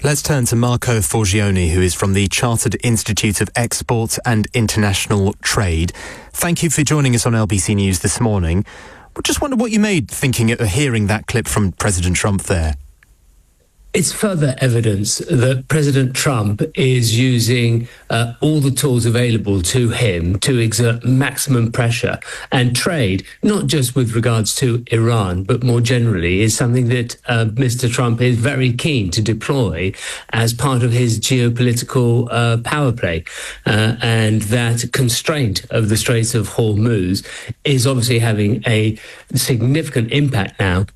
Let's turn to Marco Forgione, who is from the Chartered Institute of Export and International Trade. Thank you for joining us on LBC News this morning. I just wonder what you made hearing that clip from President Trump there. It's further evidence that President Trump is using all the tools available to him to exert maximum pressure. And trade, not just with regards to Iran, but more generally, is something that Mr. Trump is very keen to deploy as part of his geopolitical power play. And that constraint of the Straits of Hormuz is obviously having a significant impact now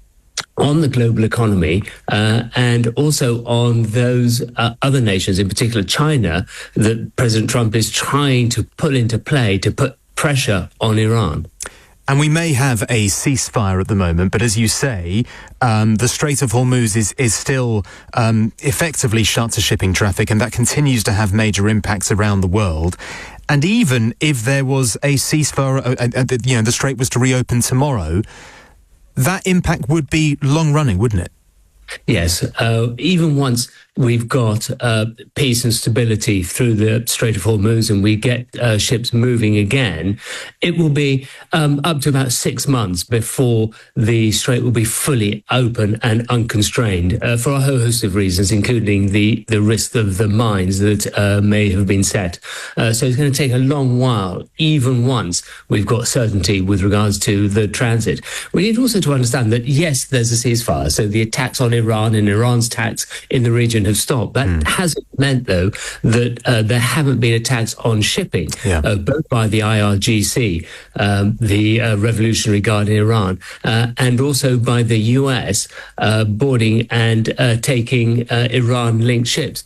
on the global economy and also on those other nations, in particular China, that President Trump is trying to put into play to put pressure on Iran. And we may have a ceasefire at the moment, but as you say, the Strait of Hormuz is still effectively shut to shipping traffic, and that continues to have major impacts around the world. And even if there was a ceasefire, the strait was to reopen tomorrow, that impact would be long-running, wouldn't it? Yes. Even once we've got peace and stability through the Strait of Hormuz and we get ships moving again, it will be up to about 6 months before the strait will be fully open and unconstrained for a whole host of reasons, including the risk of the mines that may have been set. So it's going to take a long while, even once we've got certainty with regards to the transit. We need also to understand that, yes, there's a ceasefire. So the attacks on Iran and Iran's attacks in the region have stopped. That hasn't meant, though, that there haven't been attacks on shipping, both by the IRGC, the Revolutionary Guard in Iran, and also by the US boarding and taking Iran-linked ships.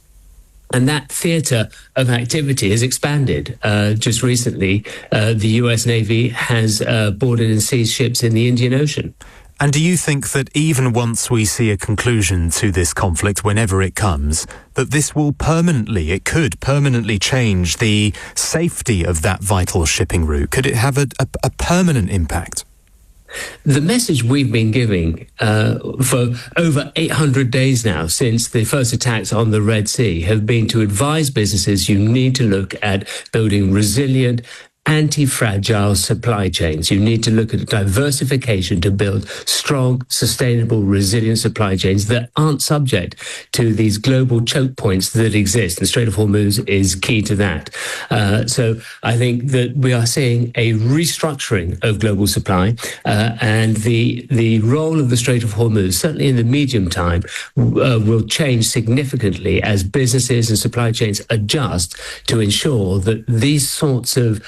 And that theatre of activity has expanded. Just recently, the US Navy has boarded and seized ships in the Indian Ocean. And do you think that even once we see a conclusion to this conflict, whenever it comes, that this will could permanently change the safety of that vital shipping route? Could it have a permanent impact? The message we've been giving for over 800 days now since the first attacks on the Red Sea have been to advise businesses you need to look at building resilient, anti-fragile supply chains. You need to look at diversification to build strong, sustainable, resilient supply chains that aren't subject to these global choke points that exist. The Strait of Hormuz is key to that. So I think that we are seeing a restructuring of global supply and the role of the Strait of Hormuz, certainly in the medium time, will change significantly as businesses and supply chains adjust to ensure that these sorts of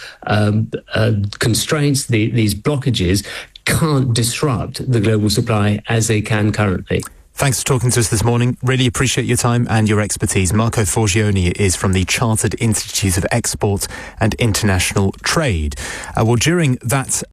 constraints, these blockages, can't disrupt the global supply as they can currently. Thanks for talking to us this morning. Really appreciate your time and your expertise. Marco Forgione is from the Chartered Institute of Export and International Trade. During that